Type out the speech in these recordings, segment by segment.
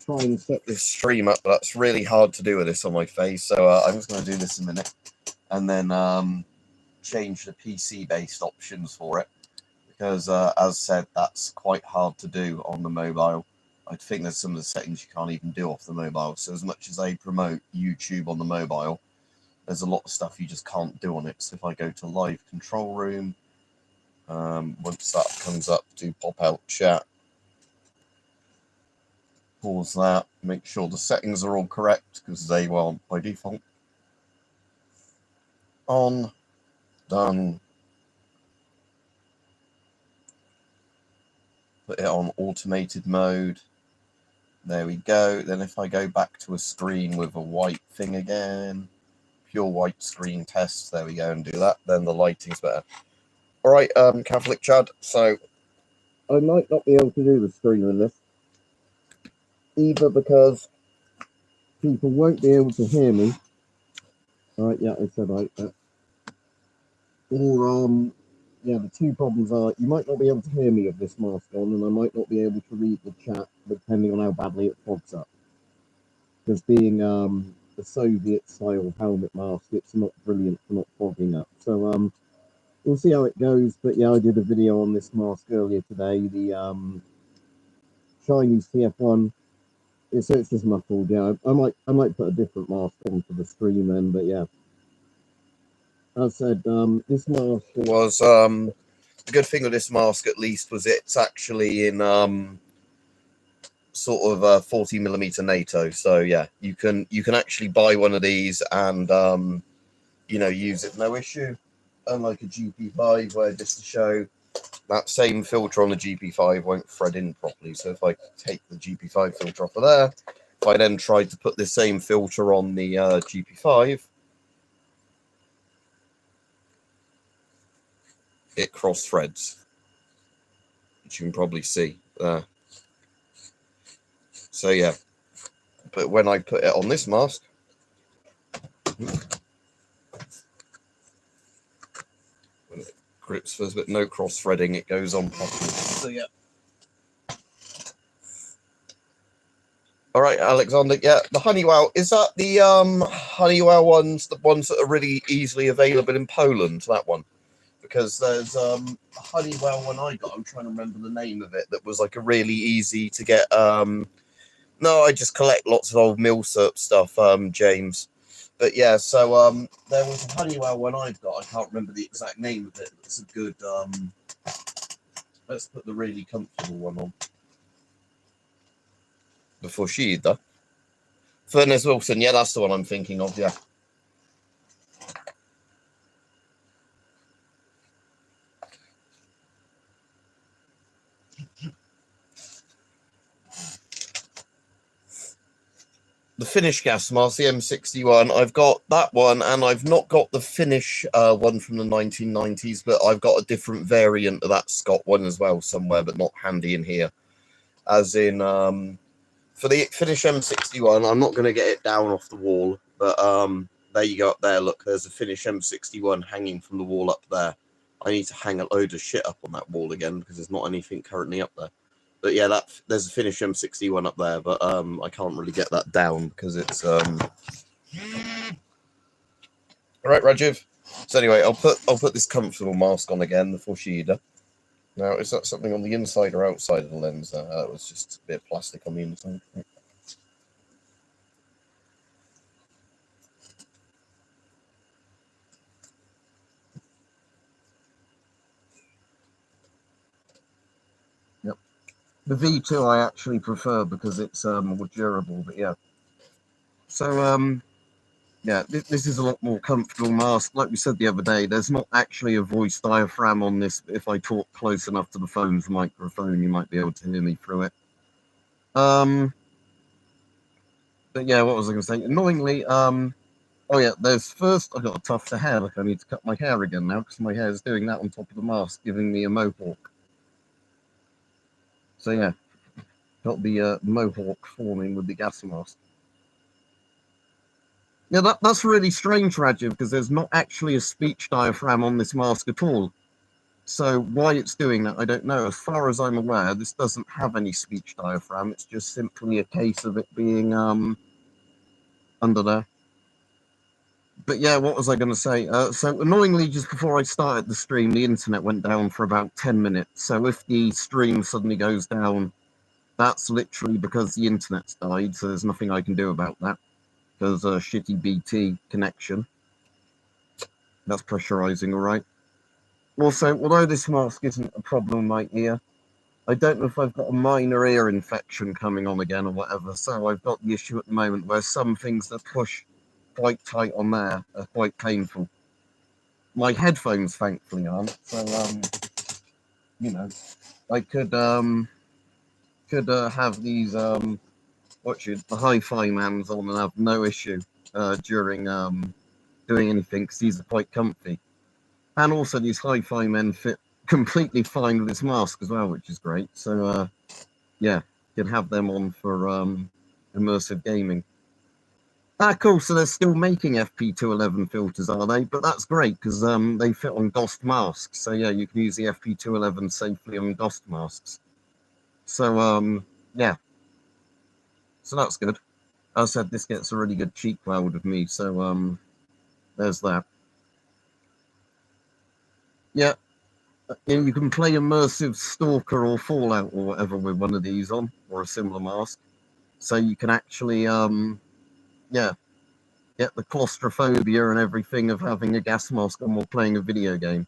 try and set this stream up, but that's really hard to do with this on my face. So I'm just going to do this in a minute, and then change the PC-based options for it, because as said, that's quite hard to do on the mobile. I think there's some of the settings you can't even do off the mobile. So as much as they promote YouTube on the mobile, there's a lot of stuff you just can't do on it. So if I go to live control room, once that comes up, do pop out chat, pause that, make sure the settings are all correct because they were by default. On, done. Put it on automated mode. There we go. Then if I go back to a screen with a white thing again, pure white screen test, there we go, and do that, then the lighting's better. All right, Catholic Chad, so I might not be able to do the stream in this, either because people won't be able to hear me. All right, yeah, I said like that. Or, yeah, the two problems are you might not be able to hear me with this mask on, and I might not be able to read the chat, depending on how badly it fogs up. Because being the Soviet-style helmet mask, it's not brilliant for not fogging up. So we'll see how it goes. But yeah, I did a video on this mask earlier today, the Chinese TF1. So it's just muffled. Yeah, I might put a different mask on for the stream then. But yeah, as I said, this mask was the good thing with this mask at least was it's actually in sort of 40mm NATO. So yeah, you can actually buy one of these and you know, use it no issue. Unlike a GP5, where just to show that same filter on the GP5 won't thread in properly. So if I take the GP5 filter off of there, if I then tried to put the same filter on the GP5, it cross threads, which you can probably see there. So yeah, but when I put it on this mask, when it grips first, but no cross threading, it goes on properly. So yeah. All right, Alexander. Yeah, the Honeywell, is that the Honeywell ones, the ones that are really easily available in Poland? That one, because there's a Honeywell one I got. I'm trying to remember the name of it. That was like a really easy to get. No, I just collect lots of old Milsurp stuff, James. But yeah, so there was a Honeywell one I've got. I can't remember the exact name of it. It's a good. Let's put the really comfortable one on. The Fushida. Furnace Wilson, yeah, that's the one I'm thinking of, yeah. The Finnish gas mask, the M61, I've got that one, and I've not got the Finnish one from the 1990s, but I've got a different variant of that Scott one as well somewhere, but not handy in here. As in, for the Finnish M61, I'm not going to get it down off the wall, but there you go up there. Look, there's a Finnish M61 hanging from the wall up there. I need to hang a load of shit up on that wall again because there's not anything currently up there. But yeah, there's a Finnish M61 up there, but I can't really get that down because it's all right, Rajiv. So anyway, I'll put this comfortable mask on again, the Fushida. Now, is that something on the inside or outside of the lens? That was just a bit of plastic on the inside. Yep. The V2 I actually prefer because it's more durable, but yeah. So, yeah, this is a lot more comfortable mask. Like we said the other day, there's not actually a voice diaphragm on this. If I talk close enough to the phone's microphone, you might be able to hear me through it. But yeah, what was I going to say? Annoyingly, oh yeah, there's first, I got a tuft of hair. Like I need to cut my hair again now because my hair is doing that on top of the mask, giving me a mohawk. So yeah, got the mohawk forming with the gas mask. Yeah, that's really strange, Rajiv, because there's not actually a speech diaphragm on this mask at all. So why it's doing that, I don't know. As far as I'm aware, this doesn't have any speech diaphragm. It's just simply a case of it being under there. But yeah, what was I going to say? So annoyingly, just before I started the stream, the internet went down for about 10 minutes. So if the stream suddenly goes down, that's literally because the internet's died. So there's nothing I can do about that. There's a shitty BT connection. That's pressurizing, all right. Also, although this mask isn't a problem in my ear, I don't know if I've got a minor ear infection coming on again or whatever. So I've got the issue at the moment where some things that push quite tight on there are quite painful. My headphones, thankfully, aren't. So, you know, I could have these the hi-fi mans on and have no issue during doing anything because these are quite comfy. And also these hi-fi men fit completely fine with this mask as well, which is great. So yeah, you can have them on for immersive gaming. Ah, cool. So they're still making FP211 filters, are they? But that's great because they fit on GOST masks. So yeah, you can use the FP211 safely on GOST masks. So yeah, so that's good. As I said, this gets a really good cheek weld of me. So there's that. Yeah, you can play immersive Stalker or Fallout or whatever with one of these on, or a similar mask. So you can actually yeah, get the claustrophobia and everything of having a gas mask on while playing a video game.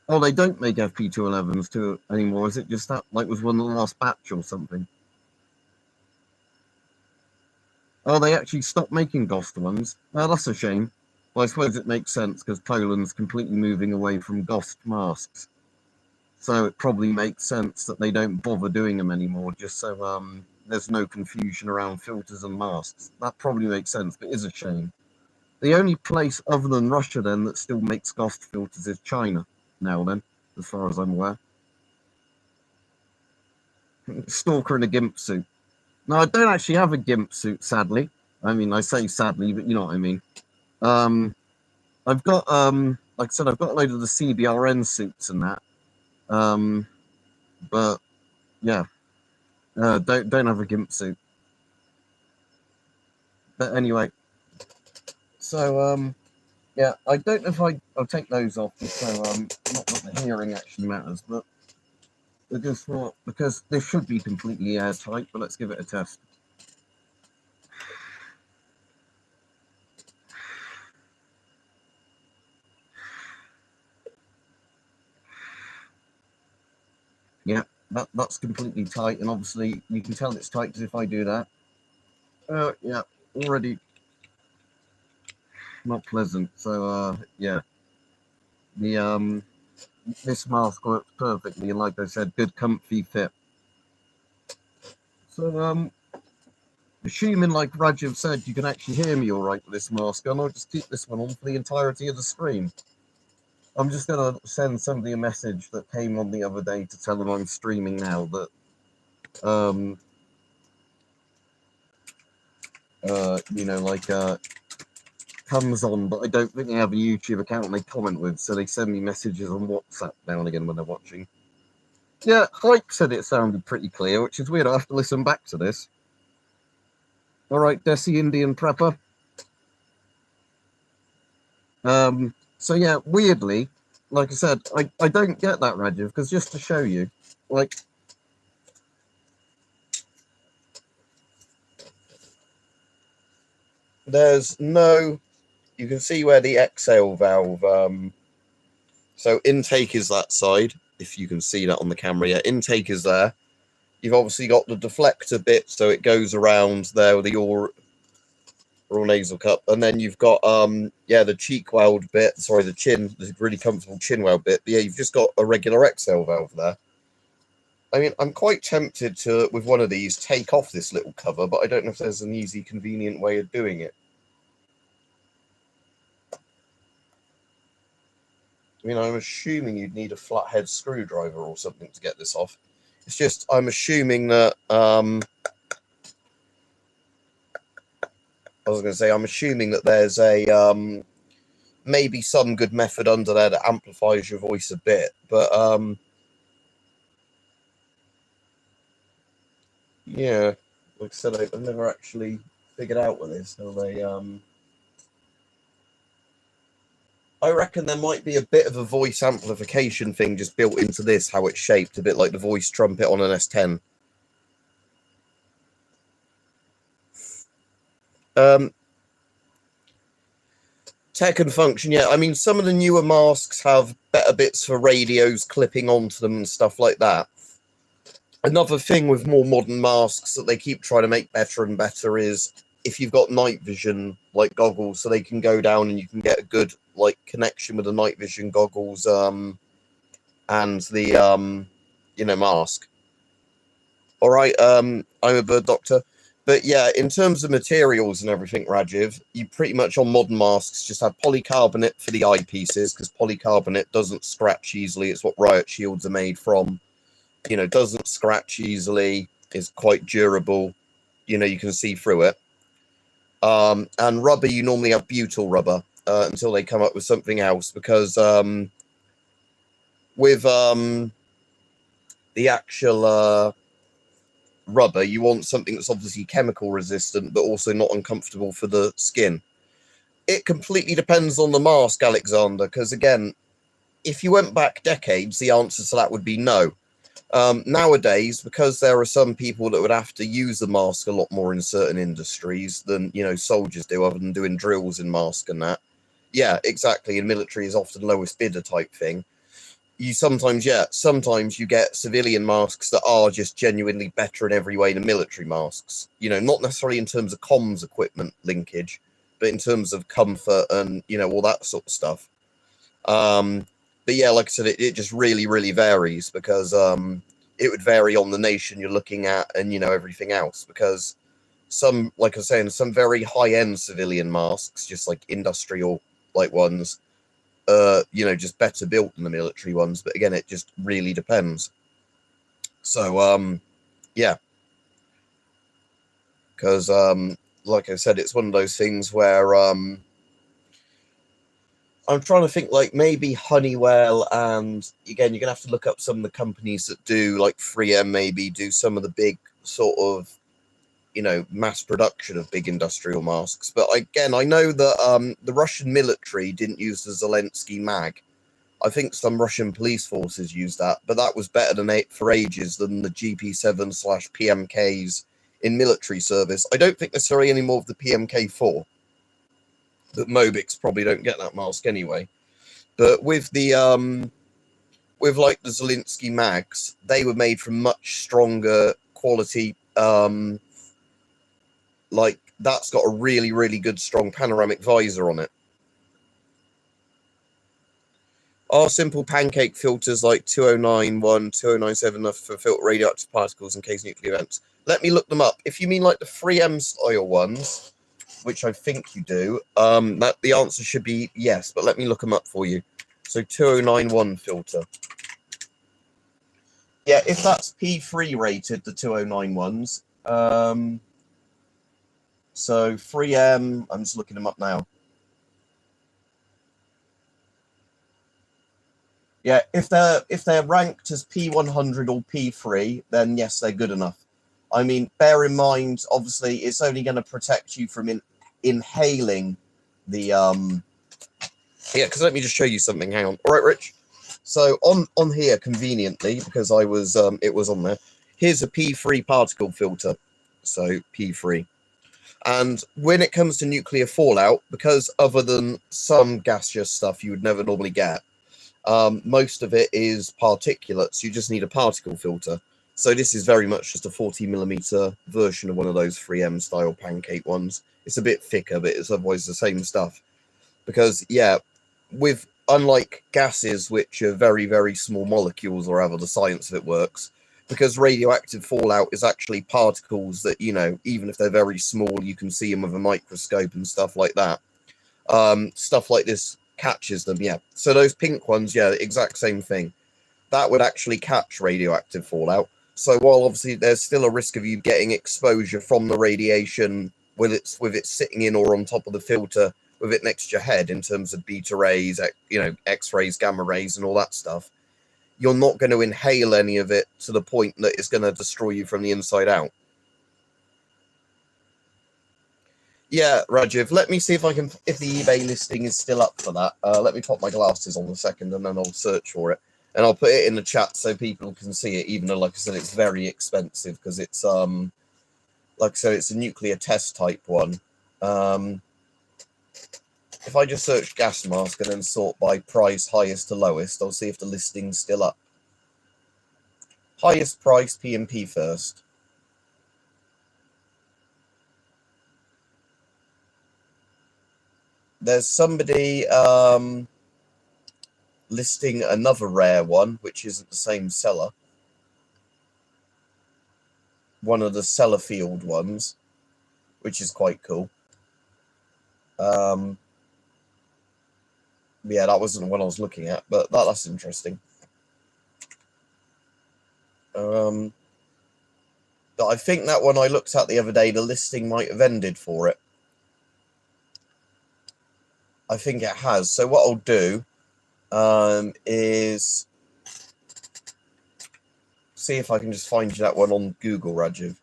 Oh, they don't make FP211s anymore. Is it just that, like, was one of the last batch or something? Oh, they actually stopped making GOST ones. Oh, that's a shame. Well, I suppose it makes sense because Poland's completely moving away from GOST masks. So it probably makes sense that they don't bother doing them anymore, just so there's no confusion around filters and masks. That probably makes sense, but it is a shame. The only place other than Russia, then, that still makes GOST filters is China, now then, as far as I'm aware. Stalker in a GIMP suit. No, I don't actually have a GIMP suit, sadly. I mean, I say sadly, but you know what I mean. I've got, like I said, I've got a load of the CBRN suits and that. But yeah, don't have a GIMP suit. But anyway, so yeah, I don't know if I'll take those off, so not that the hearing actually matters, but I just thought because this should be completely airtight, but let's give it a test. Yeah, that's completely tight, and obviously you can tell it's tight because if I do that, yeah, already not pleasant. So yeah, the this mask works perfectly, and like I said, good comfy fit. So assuming, like Rajiv said, you can actually hear me all right with this mask on, I'll just keep this one on for the entirety of the stream. I'm just going to send somebody a message that came on the other day to tell them I'm streaming now that, you know, like, comes on, but I don't think they have a YouTube account they comment with, so they send me messages on WhatsApp now and again when they're watching. Yeah, Hype said it sounded pretty clear, which is weird. I have to listen back to this. All right, Desi Indian Prepper. So yeah, weirdly, like I said, I don't get that, Rajiv, because just to show you, like, there's no, you can see where the exhale valve, so intake is that side, if you can see that on the camera. Yeah, intake is there. You've obviously got the deflector bit, so it goes around there with the oral nasal cup, and then you've got yeah, the cheek weld bit, sorry, the chin, the really comfortable chin weld bit. But yeah, you've just got a regular exhale valve there. I mean, I'm quite tempted to, with one of these, take off this little cover, but I don't know if there's an easy, convenient way of doing it. I mean, I'm assuming you'd need a flathead screwdriver or something to get this off. It's just, I'm assuming that, I was going to say, I'm assuming that there's a maybe some good method under there that amplifies your voice a bit, but yeah, like I said, I've never actually figured out what this. So they I reckon there might be a bit of a voice amplification thing just built into this, how it's shaped, a bit like the voice trumpet on an S10. Tech and function, yeah. I mean, some of the newer masks have better bits for radios clipping onto them and stuff like that. Another thing with more modern masks that they keep trying to make better and better is if you've got night vision like goggles, so they can go down and you can get a good like connection with the night vision goggles and the mask. All right, I'm a bird doctor. But yeah, in terms of materials and everything, Rajiv, you pretty much on modern masks just have polycarbonate for the eyepieces, because polycarbonate doesn't scratch easily. It's what riot shields are made from. You know, doesn't scratch easily, is quite durable. You know, you can see through it. And rubber, you normally have butyl rubber until they come up with something else, because with the actual rubber, you want something that's obviously chemical resistant, but also not uncomfortable for the skin. It completely depends on the mask, Alexander, because again, if you went back decades, the answer to that would be no. Nowadays, because there are some people that would have to use the mask a lot more in certain industries than, you know, soldiers do, other than doing drills in mask and that. Yeah, exactly. In military is often lowest bidder type thing. You sometimes you get civilian masks that are just genuinely better in every way than military masks. You know, not necessarily in terms of comms equipment linkage, but in terms of comfort and, you know, all that sort of stuff. But yeah, like I said, it just really, really varies, because it would vary on the nation you're looking at and, you know, everything else. Because some, like I was saying, some very high-end civilian masks, just like industrial like ones, you know, just better built than the military ones. But again, it just really depends. So, yeah. Because, like I said, it's one of those things where I'm trying to think, like, maybe Honeywell, and again, you're going to have to look up some of the companies that do, like 3M maybe, do some of the big sort of, you know, mass production of big industrial masks. But again, I know that the Russian military didn't use the Zelensky mag. I think some Russian police forces used that, but that was better for ages than the GP7/PMKs in military service. I don't think necessarily any more of the PMK4. That Mobics probably don't get that mask anyway. But with the with like the Zelensky mags, they were made from much stronger quality. Like that's got a really, really good strong panoramic visor on it. Are simple pancake filters like 2091, 2097 enough for filter radioactive particles in case nuclear events? Let me look them up. If you mean like the 3M style ones, which I think you do, that the answer should be yes, but let me look them up for you. So 2091 filter. Yeah, if that's P3 rated, the 2091s. So 3M, I'm just looking them up now. Yeah, if they're ranked as P100 or P3, then yes, they're good enough. I mean, bear in mind, obviously, it's only going to protect you from inhaling the yeah, because let me just show you something. Hang on. All right, Rich. So on here, conveniently, because I was it was on there. Here's a P3 particle filter. So P3. And when it comes to nuclear fallout, because other than some gaseous stuff you would never normally get, most of it is particulates. You just need a particle filter. So this is very much just a 40mm version of one of those 3M style pancake ones. It's a bit thicker, but it's otherwise the same stuff. Because, yeah, with unlike gases, which are very, very small molecules, or however the science of it works, because radioactive fallout is actually particles that, you know, even if they're very small, you can see them with a microscope and stuff like that. Stuff like this catches them, yeah. So those pink ones, yeah, exact same thing. That would actually catch radioactive fallout. So while obviously there's still a risk of you getting exposure from the radiation with it sitting in or on top of the filter with it next to your head in terms of beta rays, you know, X-rays, gamma rays, and all that stuff, you're not going to inhale any of it to the point that it's going to destroy you from the inside out. Yeah, Rajiv, let me see if I can, if the eBay listing is still up for that. Let me pop my glasses on a second and then I'll search for it. And I'll put it in the chat so people can see it, even though, like I said, it's very expensive because it's, like I said, it's a nuclear test type one. If I just search gas mask and then sort by price highest to lowest, I'll see if the listing's still up. Highest price, P&P first. There's somebody listing another rare one, which isn't the same seller. One of the Sellafield ones, which is quite cool. Yeah, that wasn't the one I was looking at, but that's interesting. But I think that one I looked at the other day, the listing might have ended for it. I think it has. So what I'll do is see if I can just find you that one on Google, Rajiv.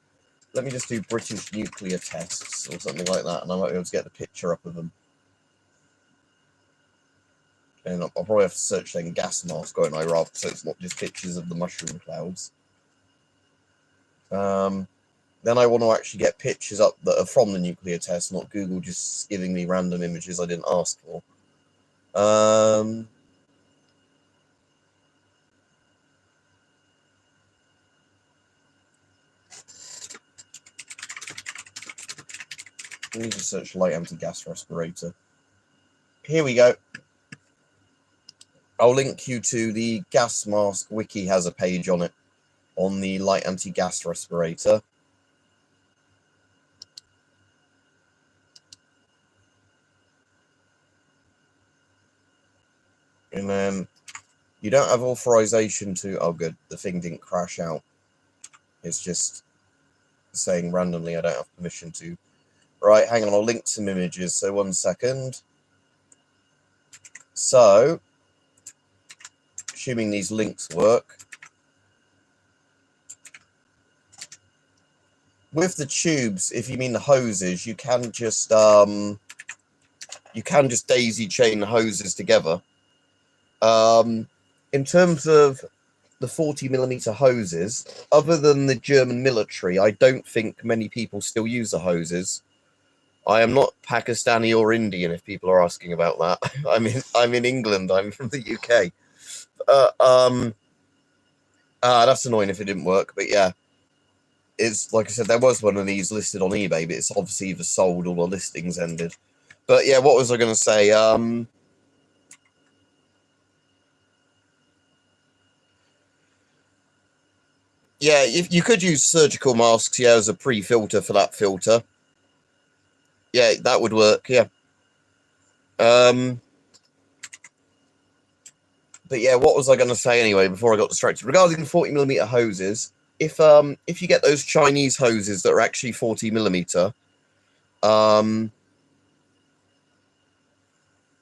Let me just do British nuclear tests or something like that, and I might be able to get the picture up of them. And I'll probably have to search then gas mask, won't I, rather, so it's not just pictures of the mushroom clouds. Then I want to actually get pictures up that are from the nuclear test, not Google just giving me random images I didn't ask for. Let me just search light anti-gas respirator. Here we go. I'll link you to the gas mask wiki, has a page on it, on the light anti-gas respirator. And then you don't have authorization to, oh good, the thing didn't crash out. It's just saying randomly I don't have permission to. Right, hang on, I'll link some images, so 1 second. So, assuming these links work. With the tubes, if you mean the hoses, you can just daisy chain the hoses together. In terms of the 40mm hoses, other than the German military, I don't think many people still use the hoses. I am not Pakistani or Indian, if people are asking about that. I'm in England. I'm from the UK. That's annoying if it didn't work, but yeah. It's like I said, there was one of these listed on eBay, but it's obviously either sold or the listings ended. But yeah, what was I going to say? Yeah, if you could use surgical masks, yeah, as a pre-filter for that filter. Yeah, that would work, yeah. But yeah, what was I going to say anyway before I got distracted? Regarding 40mm hoses, if you get those Chinese hoses that are actually 40mm,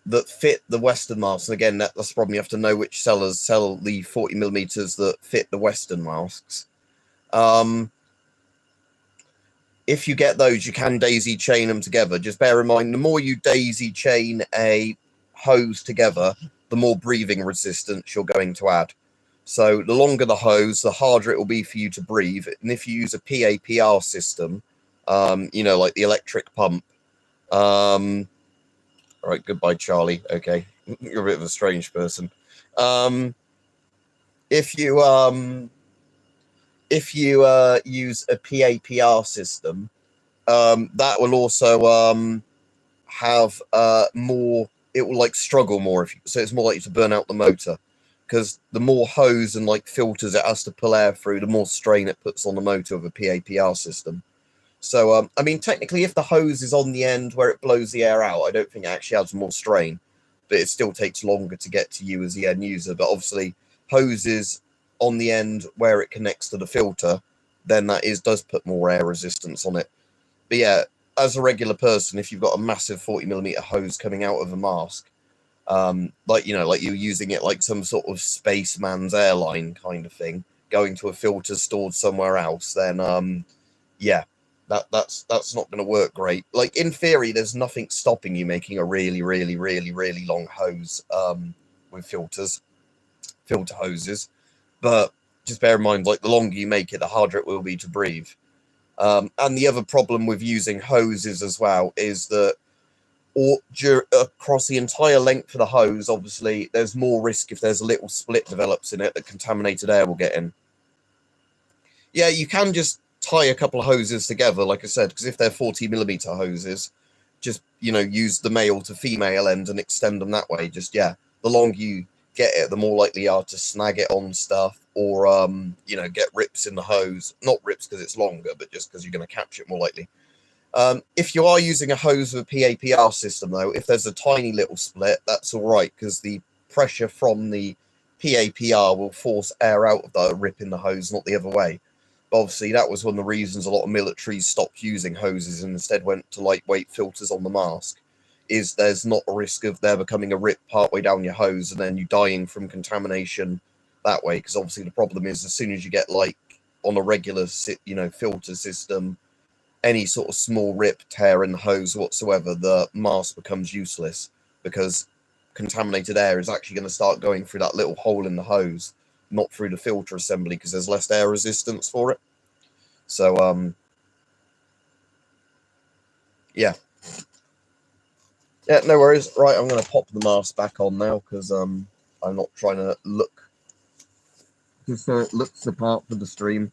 that fit the Western masks, and again, that's the problem, you have to know which sellers sell the 40mm that fit the Western masks. If you get those, you can daisy chain them together. Just bear in mind, the more you daisy chain a hose together, the more breathing resistance you're going to add. So the longer the hose, the harder it will be for you to breathe. And if you use a PAPR system, you know, like the electric pump. All right, goodbye, Charlie. Okay, you're a bit of a strange person. If you use a PAPR system, that will also have more. It will like struggle more, so it's more likely to burn out the motor, because the more hose and like filters it has to pull air through, the more strain it puts on the motor of a PAPR system. So I mean, technically, if the hose is on the end where it blows the air out, I don't think it actually adds more strain, but it still takes longer to get to you as the end user. But obviously, hoses on the end where it connects to the filter, then that does put more air resistance on it. But yeah, as a regular person, if you've got a massive 40mm hose coming out of a mask, like, you know, like you're using it like some sort of spaceman's airline kind of thing, going to a filter stored somewhere else, then yeah, that's not going to work great. Like, in theory, there's nothing stopping you making a really long hose with filter hoses, but just bear in mind, like, the longer you make it, the harder it will be to breathe. And the other problem with using hoses as well is that across the entire length of the hose, obviously, there's more risk if there's a little split develops in it that contaminated air will get in. Yeah, you can just tie a couple of hoses together, like I said, because if they're 40mm hoses, just, you know, use the male to female end and extend them that way. Just, yeah, the longer you get it, the more likely you are to snag it on stuff or, you know, get rips in the hose. Not rips because it's longer, but just because you're going to catch it more likely. If you are using a hose with a PAPR system, though, if there's a tiny little split, that's all right, because the pressure from the PAPR will force air out of the rip in the hose, not the other way. But obviously, that was one of the reasons a lot of militaries stopped using hoses and instead went to lightweight filters on the mask, is there's not a risk of there becoming a rip partway down your hose and then you dying from contamination that way, because obviously the problem is as soon as you get, like, on a regular, you know, filter system, any sort of small rip, tear in the hose whatsoever, the mask becomes useless because contaminated air is actually going to start going through that little hole in the hose, not through the filter assembly, because there's less air resistance for it. So, yeah. Yeah, no worries. Right, I'm going to pop the mask back on now because I'm not trying to look just so it looks the part for the stream.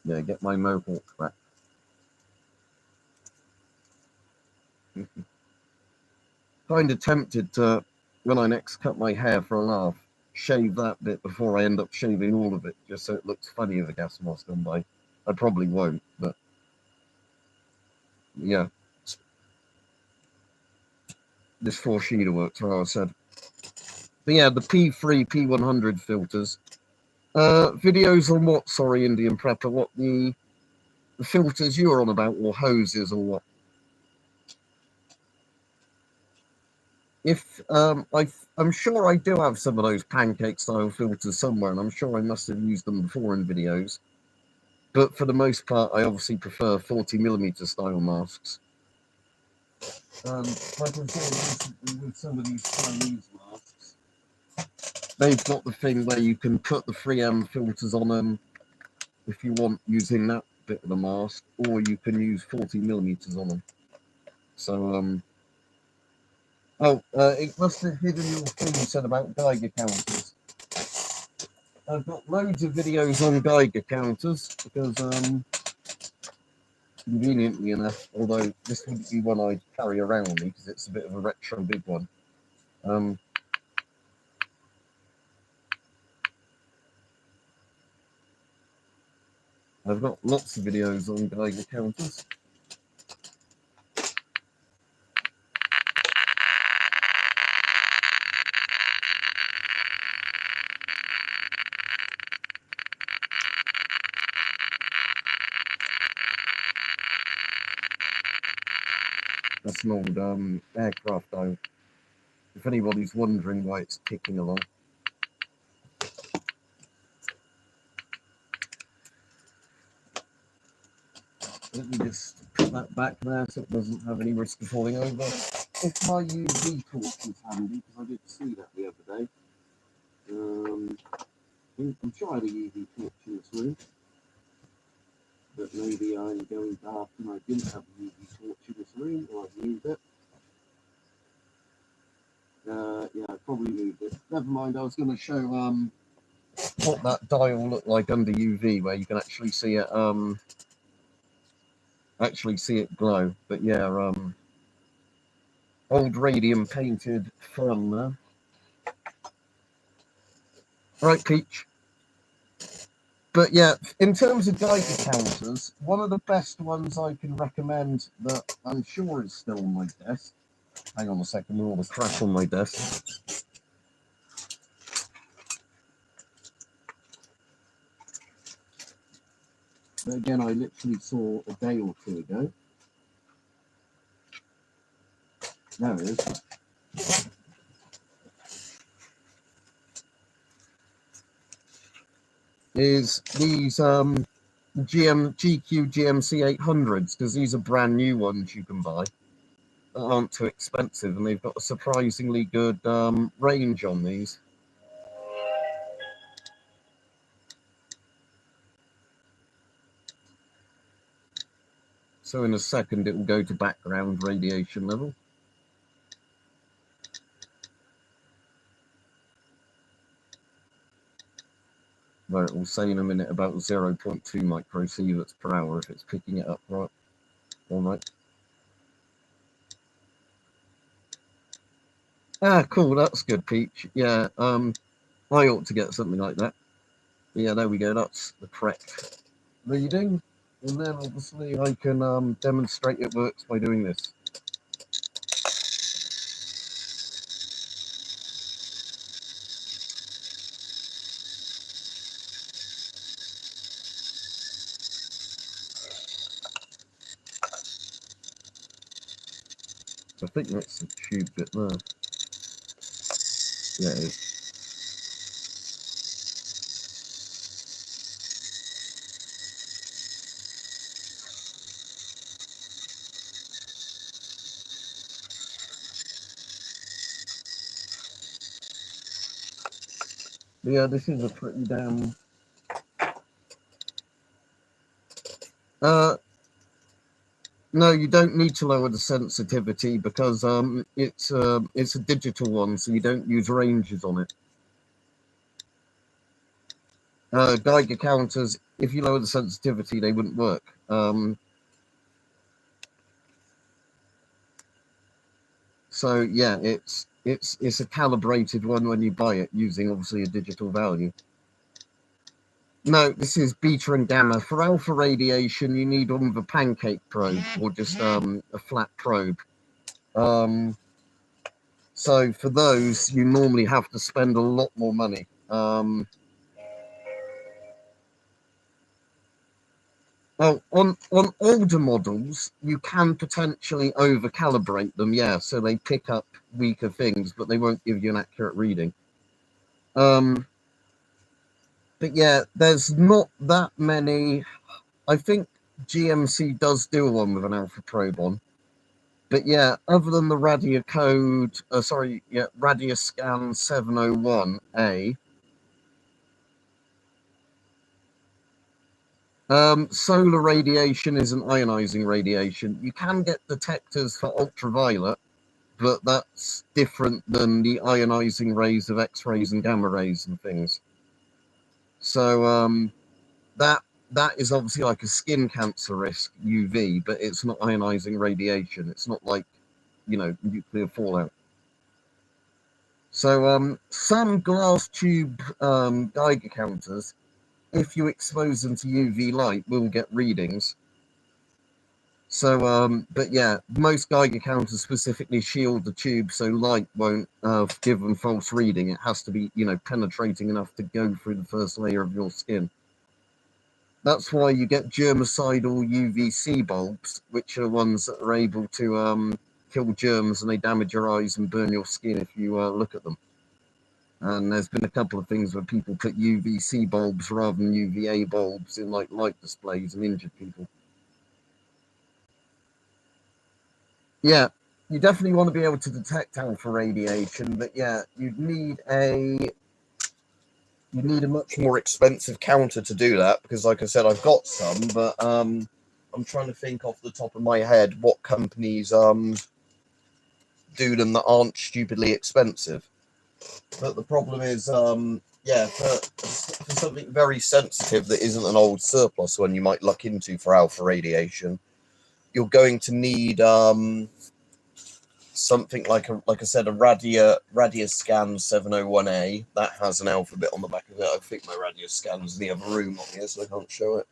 Yeah, get my mohawk back. Kind of tempted to, when I next cut my hair for a laugh, shave that bit before I end up shaving all of it, just so it looks funny with a gas mask on by. I probably won't, but yeah. This 4-sheeter works, like I said. But yeah, the P3, P100 filters. Videos on what, sorry, Indian Prepper, what the filters you're on about, or hoses, or what? If I'm sure I do have some of those pancake style filters somewhere, and I'm sure I must have used them before in videos. But for the most part, I obviously prefer 40mm style masks. Like I said recently with some of these Chinese masks, they've got the thing where you can put the 3M filters on them if you want, using that bit of the mask, or you can use 40mm on them. So, it must have hidden your thing you said about Geiger counters. I've got loads of videos on Geiger counters because, conveniently enough, although this wouldn't be one I'd carry around with me because it's a bit of a retro big one. I've got lots of videos on Geiger counters. That's an old aircraft dial. If anybody's wondering why it's ticking along. Let me just put that back there so it doesn't have any risk of falling over. If my UV torch is handy, because I did see that the other day. I'm sure I had a UV torch in this room. But maybe I'm going dark and I didn't have a UV torch in this room, or I've moved it. Yeah, I probably moved it. Never mind, I was going to show what that dial looked like under UV, where you can actually see it glow. But yeah, old radium painted fun there. Right, Peach. But yeah, in terms of Geiger counters, one of the best ones I can recommend that I'm sure is still on my desk. Hang on a second, all the crap on my desk. But again, I literally saw a day or two ago. There it is. Is these GQ GMC 800s, because these are brand new ones you can buy that aren't too expensive, and they've got a surprisingly good range on these. So in a second it will go to background radiation level. Where it will say in a minute about 0.2 microsieverts per hour if it's picking it up right. All right. Ah, cool. That's good, Peach. Yeah, I ought to get something like that. Yeah, there we go. That's the correct reading. And then obviously I can demonstrate it works by doing this. I think that's the tube bit there. Yeah, it is. But yeah, this is a pretty damn... No, you don't need to lower the sensitivity because it's a digital one, so you don't use ranges on it. Geiger counters, if you lower the sensitivity, they wouldn't work. So yeah, it's a calibrated one when you buy it using obviously a digital value. No, this is beta and gamma. For alpha radiation, you need one with a pancake probe or just a flat probe. So for those, you normally have to spend a lot more money. Well, on older models, you can potentially over-calibrate them, yeah, so they pick up weaker things, but they won't give you an accurate reading. But yeah, there's not that many. I think GMC does do one with an alpha probe on. But yeah, other than the Radioscan 701A, solar radiation is an ionizing radiation. You can get detectors for ultraviolet, but that's different than the ionizing rays of X-rays and gamma rays and things. So that is obviously like a skin cancer risk, UV, but it's not ionizing radiation. It's not like, you know, nuclear fallout. So some glass tube Geiger counters, if you expose them to UV light, will get readings. So, but yeah, most Geiger counters specifically shield the tube so light won't give them false reading. It has to be, you know, penetrating enough to go through the first layer of your skin. That's why you get germicidal UVC bulbs, which are ones that are able to kill germs, and they damage your eyes and burn your skin if you look at them. And there's been a couple of things where people put UVC bulbs rather than UVA bulbs in like light displays and injured people. Yeah, you definitely want to be able to detect alpha radiation, but yeah, you'd need a much more expensive counter to do that, because like I said, I've got some, but I'm trying to think off the top of my head what companies do them that aren't stupidly expensive. But the problem is, yeah, for something very sensitive that isn't an old surplus one you might look into for alpha radiation, you're going to need something like I said, a Radioscan 701A that has an alphabet on the back of it. I think my Radioscan's in the other room on here, so I can't show it.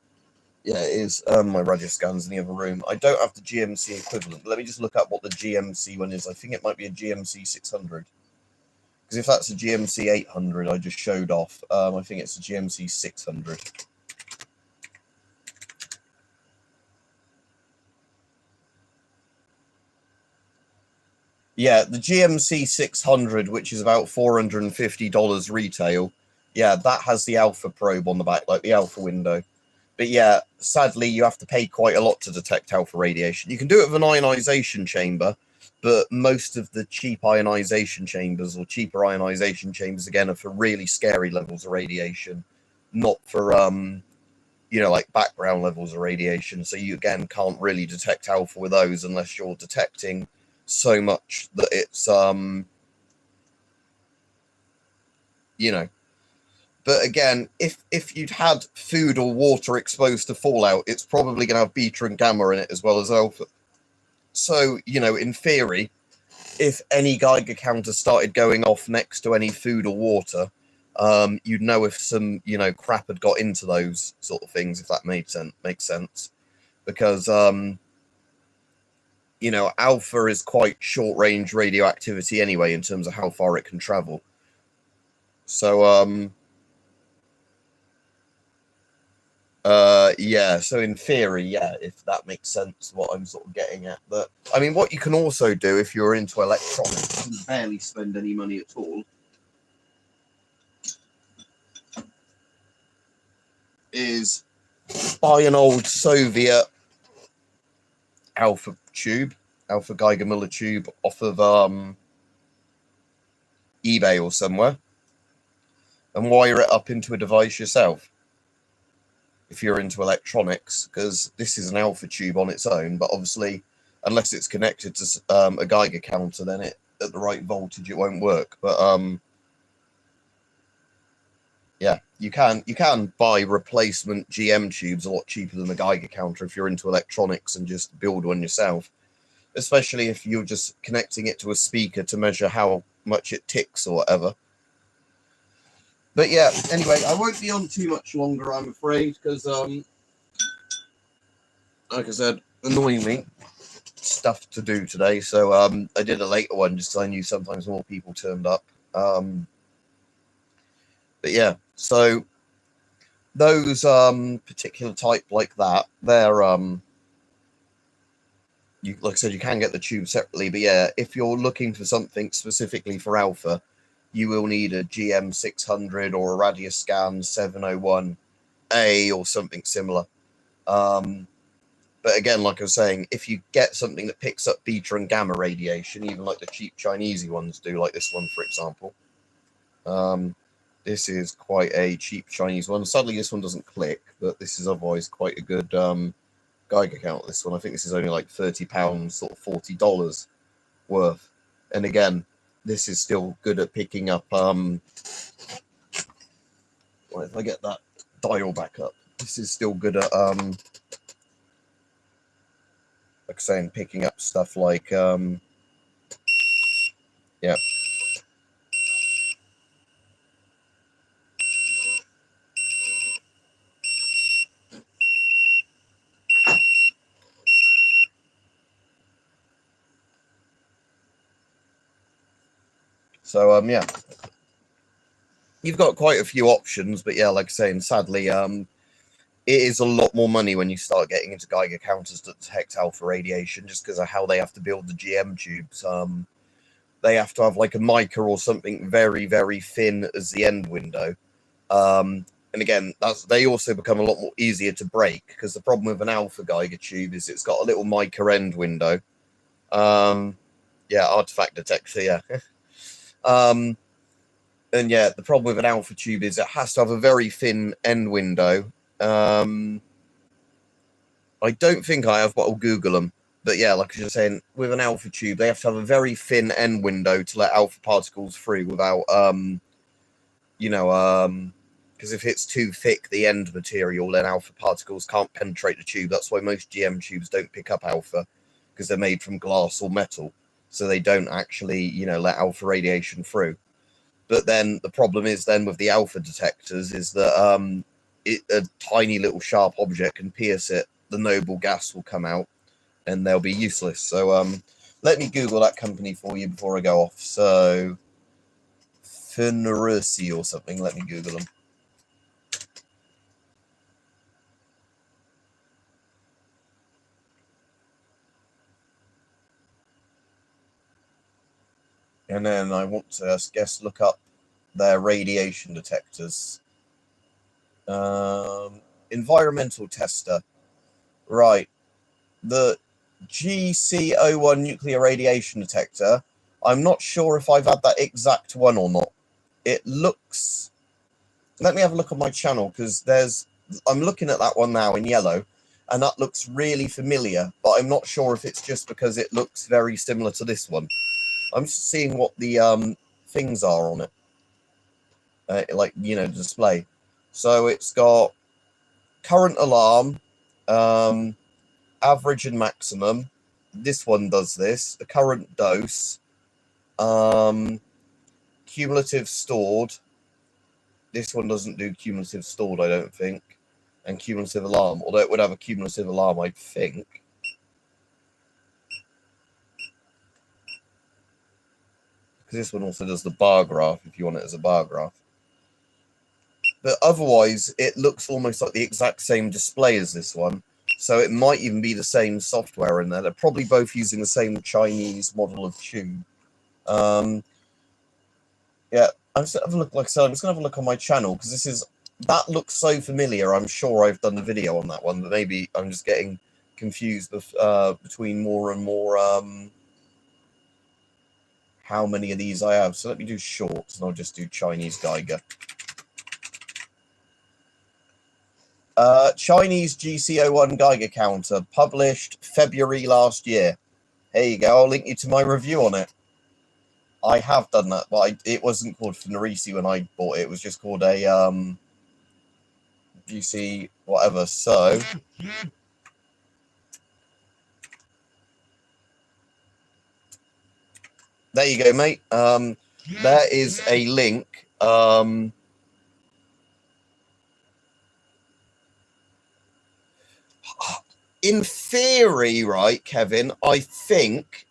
Yeah, it is. My Radioscan's in the other room. I don't have the GMC equivalent, but let me just look up what the GMC one is. I think it might be a GMC 600. Because if that's a GMC 800 I just showed off, I think it's a GMC 600. Yeah, the GMC 600, which is about $450 retail, yeah, that has the alpha probe on the back, like the alpha window. But yeah, sadly, you have to pay quite a lot to detect alpha radiation. You can do it with an ionization chamber, but most of the cheap ionization chambers or cheaper ionization chambers, again, are for really scary levels of radiation, not for, like background levels of radiation. So you, again, can't really detect alpha with those unless you're detecting so much that it's, But again, if you'd had food or water exposed to fallout, it's probably going to have beta and gamma in it as well as alpha. So, in theory, if any Geiger counter started going off next to any food or water, you'd know if some, crap had got into those sort of things, if that makes sense. Because, alpha is quite short-range radioactivity anyway in terms of how far it can travel. So, yeah, so in theory, yeah, if that makes sense, what I'm sort of getting at. But I mean, what you can also do if you're into electronics and barely spend any money at all is buy an old Soviet alpha Geiger Miller tube off of eBay or somewhere and wire it up into a device yourself. If you're into electronics, because this is an alpha tube on its own, but obviously, unless it's connected to a Geiger counter, then at the right voltage, it won't work. But yeah, you can buy replacement GM tubes a lot cheaper than the Geiger counter if you're into electronics and just build one yourself. Especially if you're just connecting it to a speaker to measure how much it ticks or whatever. But yeah, anyway, I won't be on too much longer, I'm afraid, because like I said, annoyingly, stuff to do today. So I did a later one just because I knew sometimes more people turned up. But yeah, so those particular type like that, they're like I said, you can get the tube separately. But yeah, if you're looking for something specifically for alpha, you will need a GM 600 or a Radioscan 701A or something similar. But again, like I was saying, if you get something that picks up beta and gamma radiation, even like the cheap Chinese ones do, like this one, for example. This is quite a cheap Chinese one. Sadly, this one doesn't click, but this is otherwise quite a good Geiger count. This one, I think this is only like £30, sort of $40 worth. And again, this is still good at picking up. Well, if I get that dial back up, this is still good at like I say, picking up stuff like yeah. So yeah, you've got quite a few options, but yeah, like I say, and sadly, it is a lot more money when you start getting into Geiger counters that detect alpha radiation, just because of how they have to build the GM tubes. They have to have like a mica or something very, very thin as the end window. And again, they also become a lot more easier to break, because the problem with an alpha Geiger tube is it's got a little mica end window. Yeah, artifact detector, yeah. And yeah, the problem with an alpha tube is it has to have a very thin end window. I don't think I have, but I'll Google them. But yeah, like I was saying, with an alpha tube, they have to have a very thin end window to let alpha particles through without, because if it's too thick, the end material, then alpha particles can't penetrate the tube. That's why most GM tubes don't pick up alpha, because they're made from glass or metal. So they don't actually, let alpha radiation through. But then the problem is then with the alpha detectors is that a tiny little sharp object can pierce it. The noble gas will come out and they'll be useless. So let me Google that company for you before I go off. So Finnersi or something. Let me Google them. And then I want to, I guess, look up their radiation detectors. Environmental tester. Right. The GC01 nuclear radiation detector. I'm not sure if I've had that exact one or not. It looks... Let me have a look on my channel, because I'm looking at that one now in yellow, and that looks really familiar, but I'm not sure if it's just because it looks very similar to this one. I'm just seeing what the things are on it, like, you know, display. So it's got current alarm, average and maximum. This one does this. The current dose, cumulative stored. This one doesn't do cumulative stored, I don't think. And cumulative alarm, although it would have a cumulative alarm, I think. Because this one also does the bar graph, if you want it as a bar graph. But otherwise, it looks almost like the exact same display as this one. So it might even be the same software in there. They're probably both using the same Chinese model of tube. Yeah, I'm just gonna have a look. Like I said, I'm just gonna have a look on my channel, because that looks so familiar. I'm sure I've done a video on that one, but maybe I'm just getting confused with, between more and more how many of these I have. So let me do shorts, and I'll just do Chinese Geiger. Chinese GC01 Geiger counter, published February last year. Here you go. I'll link you to my review on it. I have done that, but it wasn't called Fenarisi when I bought it. It was just called a GC whatever. So there you go, mate. There is a link. In theory, right, Kevin, I think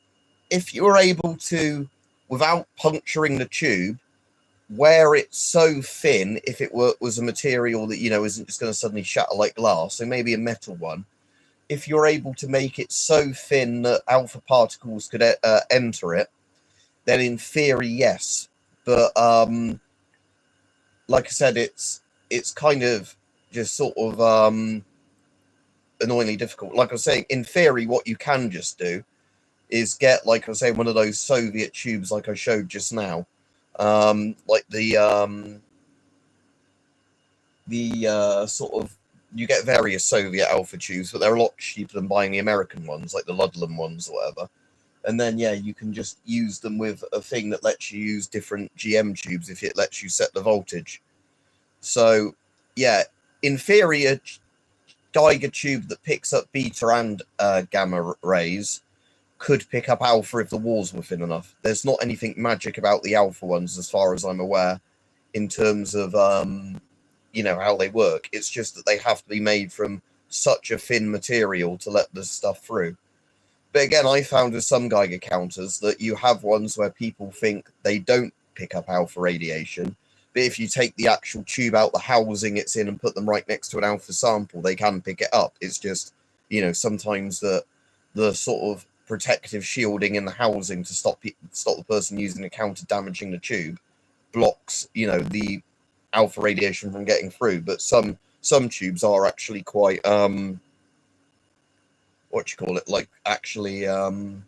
if you were able to, without puncturing the tube, where it's so thin, if it was a material that, you know, isn't just going to suddenly shatter like glass, so maybe a metal one, if you're able to make it so thin that alpha particles could enter it, then in theory, yes. But like I said, it's kind of just sort of annoyingly difficult. Like I was saying, in theory, what you can just do is get, like I say, one of those Soviet tubes like I showed just now. Like the sort of, you get various Soviet alpha tubes, but they're a lot cheaper than buying the American ones, like the Ludlam ones or whatever. And then, yeah, you can just use them with a thing that lets you use different GM tubes if it lets you set the voltage. So, yeah, in theory, a Geiger tube that picks up beta and gamma rays could pick up alpha if the walls were thin enough. There's not anything magic about the alpha ones, as far as I'm aware, in terms of, you know, how they work. It's just that they have to be made from such a thin material to let this stuff through. But again, I found with some Geiger counters that you have ones where people think they don't pick up alpha radiation, but if you take the actual tube out the housing it's in and put them right next to an alpha sample, they can pick it up. It's just, you know, sometimes the sort of protective shielding in the housing to stop the person using the counter damaging the tube blocks, you know, the alpha radiation from getting through. But some tubes are actually quite what you call it, like actually you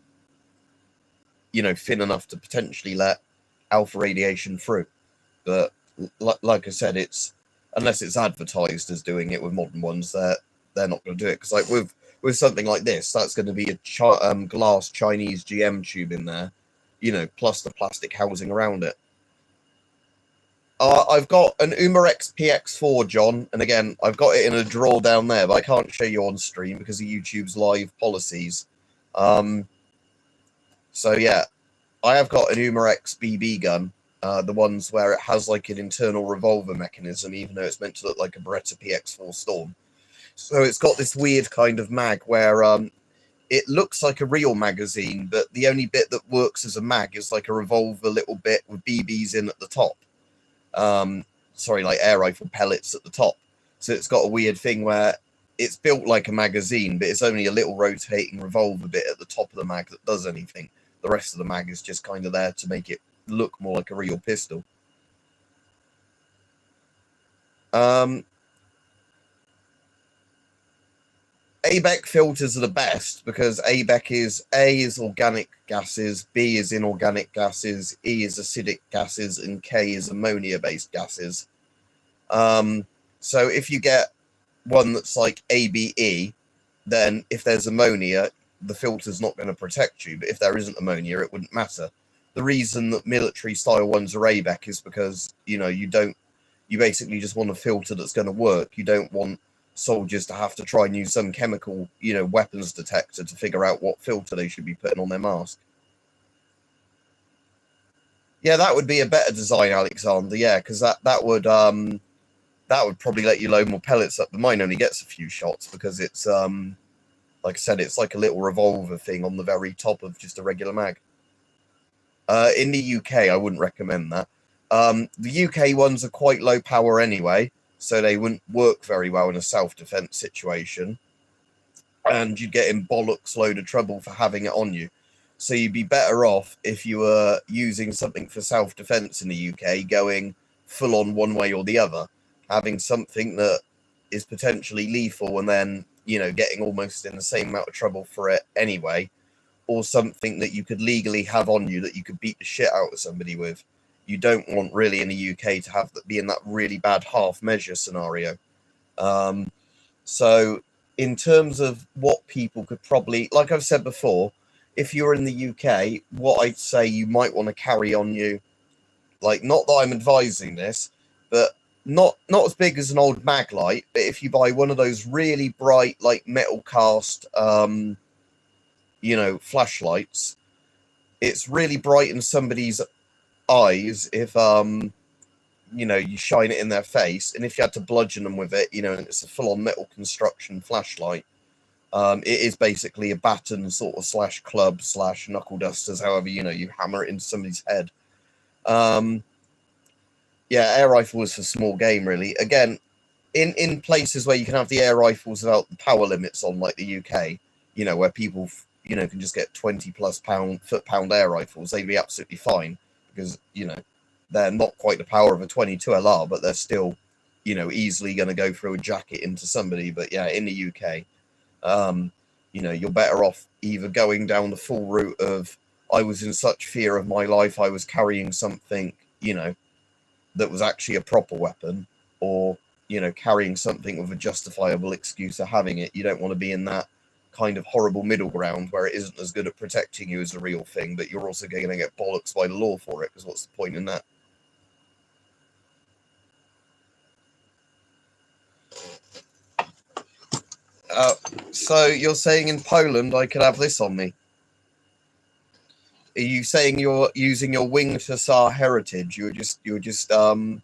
know, thin enough to potentially let alpha radiation through. But like I said, it's, unless it's advertised as doing it with modern ones, they're not going to do it. Because like with something like this, that's going to be a glass Chinese GM tube in there, you know, plus the plastic housing around it. I've got an Umarex PX4, John, and again, I've got it in a drawer down there, but I can't show you on stream because of YouTube's live policies. So yeah, I have got an Umarex BB gun, the ones where it has like an internal revolver mechanism, even though it's meant to look like a Beretta PX4 Storm. So it's got this weird kind of mag where it looks like a real magazine, but the only bit that works as a mag is like a revolver little bit with BBs in at the top. Sorry, like air rifle pellets at the top. So it's got a weird thing where it's built like a magazine, but it's only a little rotating revolver bit at the top of the mag that does anything. The rest of the mag is just kind of there to make it look more like a real pistol. ABEC filters are the best because ABEC is A is organic gases, B is inorganic gases, E is acidic gases, and K is ammonia-based gases. So if you get one that's like ABE, then if there's ammonia, the filter's not going to protect you. But if there isn't ammonia, it wouldn't matter. The reason that military-style ones are ABEC is because, you basically just want a filter that's going to work. You don't want soldiers to have to try and use some chemical, weapons detector to figure out what filter they should be putting on their mask. Yeah, that would be a better design, Alexander. Yeah, because that would probably let you load more pellets up. But mine only gets a few shots because it's like I said, it's like a little revolver thing on the very top of just a regular mag. In the UK, I wouldn't recommend that. The UK ones are quite low power anyway, so they wouldn't work very well in a self-defense situation. And you'd get in bollocks load of trouble for having it on you. So you'd be better off if you were using something for self-defense in the UK, going full on one way or the other, having something that is potentially lethal and then, getting almost in the same amount of trouble for it anyway, or something that you could legally have on you that you could beat the shit out of somebody with. You don't want really in the UK to have that be in that really bad half measure scenario. So in terms of what people could probably, like I've said before, if you're in the UK, what I'd say you might want to carry on you, like, not that I'm advising this, but not as big as an old mag light, but if you buy one of those really bright, like, metal cast, flashlights, it's really bright in somebody's eyes if, you shine it in their face, and if you had to bludgeon them with it, and it's a full-on metal construction flashlight, it is basically a baton sort of / club / knuckle dusters, however, you hammer it into somebody's head. Yeah, air rifle is for small game, really. Again, in places where you can have the air rifles without the power limits on, like the UK, where people, can just get 20+ foot-pound air rifles, they'd be absolutely fine because, they're not quite the power of a 22 LR, but they're still, easily going to go through a jacket into somebody. But yeah, in the UK, you're better off either going down the full route of, I was in such fear of my life, I was carrying something, that was actually a proper weapon, or, carrying something with a justifiable excuse of having it. You don't want to be in that kind of horrible middle ground where it isn't as good at protecting you as a real thing, but you're also going to get bollocks by the law for it, because what's the point in that? So you're saying in Poland I could have this on me? Are you saying you're using your winged hussar heritage? You just had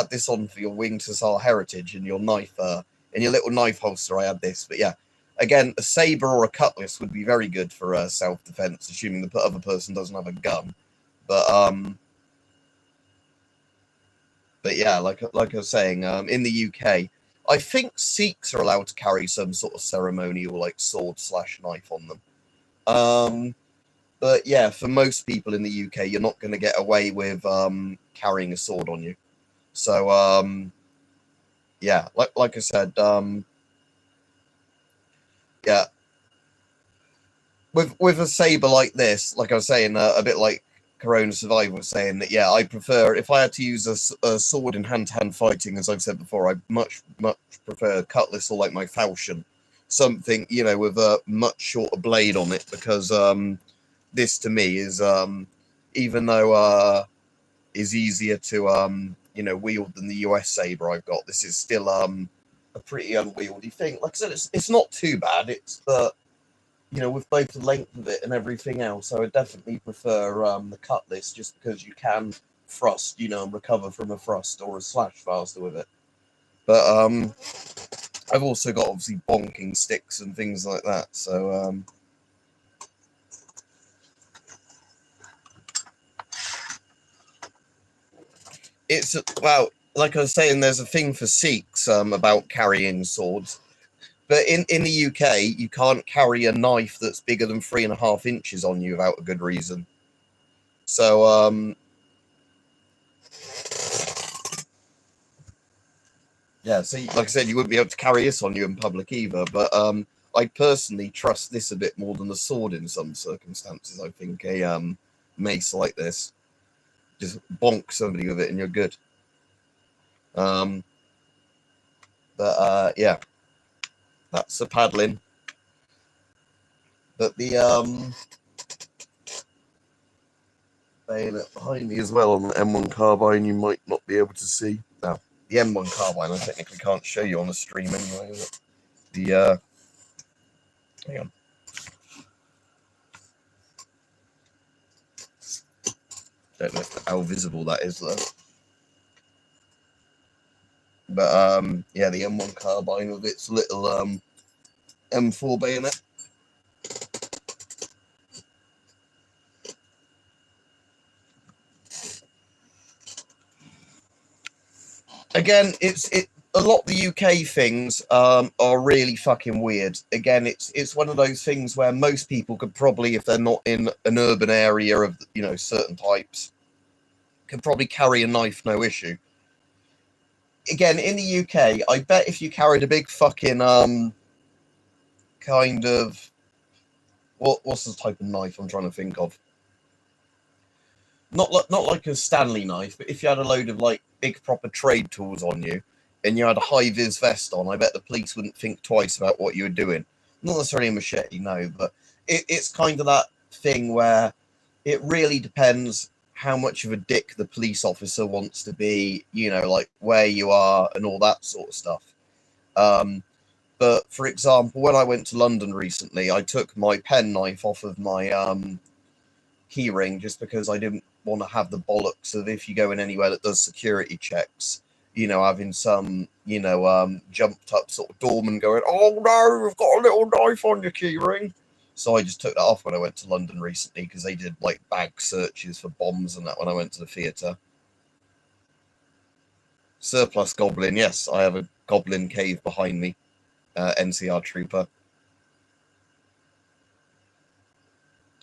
this on for your winged hussar heritage, and your knife, in your little knife holster. I had this, but yeah, again, a saber or a cutlass would be very good for self-defense, assuming the other person doesn't have a gun. But yeah, like I was saying, in the UK, I think Sikhs are allowed to carry some sort of ceremonial, like, sword / knife on them. But yeah, for most people in the UK, you're not going to get away with carrying a sword on you. So yeah, like I said, yeah, with a saber like this, like I was saying, a bit like Corona Survivor was saying, that yeah, I prefer, if I had to use a sword in hand-to-hand fighting, as I've said before, I much prefer a cutlass or like my falchion, something, with a much shorter blade on it, because this to me is, even though is easier to wield than the US saber I've got, this is still a pretty unwieldy thing. Like I said, it's not too bad. It's with both the length of it and everything else, I would definitely prefer the cutlass, just because you can thrust, and recover from a thrust or a slash faster with it. But I've also got obviously bonking sticks and things like that. So it's, well, like I was saying, there's a thing for Sikhs about carrying swords. But in the UK, you can't carry a knife that's bigger than 3.5 inches on you without a good reason. So, yeah, so like I said, you wouldn't be able to carry this on you in public either. But I personally trust this a bit more than a sword in some circumstances. I think a mace like this, just bonk somebody with it and you're good. Yeah, that's the paddling. But the bayonet behind me as well on the M1 carbine, you might not be able to see. Now, the M1 carbine I technically can't show you on the stream anyway. The hang on. Don't know how visible that is though. But yeah, the M1 carbine with its little M4 bayonet. Again, a lot of the UK things are really fucking weird. Again, it's one of those things where most people could probably, if they're not in an urban area of, you know, certain types, could probably carry a knife no issue. Again, in the UK, I bet if you carried a big fucking kind of what's the type of knife I'm trying to think of? Not like a Stanley knife, but if you had a load of like big proper trade tools on you and you had a high vis vest on, I bet the police wouldn't think twice about what you were doing. Not necessarily a machete, no, but it's kind of that thing where it really depends how much of a dick the police officer wants to be, you know, like where you are and all that sort of stuff. But for example, when I went to London recently, I took my penknife off of my keyring just because I didn't want to have the bollocks of, if you go in anywhere that does security checks, you know, having some, you know, jumped up sort of doorman going, "Oh no, you've got a little knife on your keyring." So I just took that off when I went to London recently because they did like bag searches for bombs and that when I went to the theatre. Surplus goblin, yes, I have a goblin cave behind me, NCR trooper.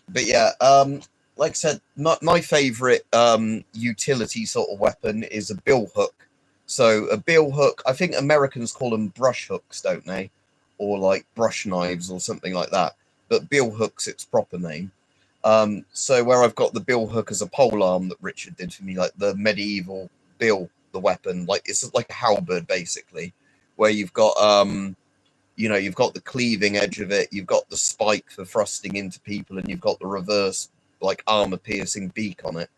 But yeah, like I said, my favourite utility sort of weapon is a bill hook. So a bill hook, I think Americans call them brush hooks, don't they? Or like brush knives or something like that. But bill hook's its proper name. So where I've got the bill hook as a pole arm that Richard did for me, like the medieval bill, the weapon, like it's like a halberd basically, where you've got you know, you've got the cleaving edge of it, you've got the spike for thrusting into people, and you've got the reverse, like armor-piercing beak on it.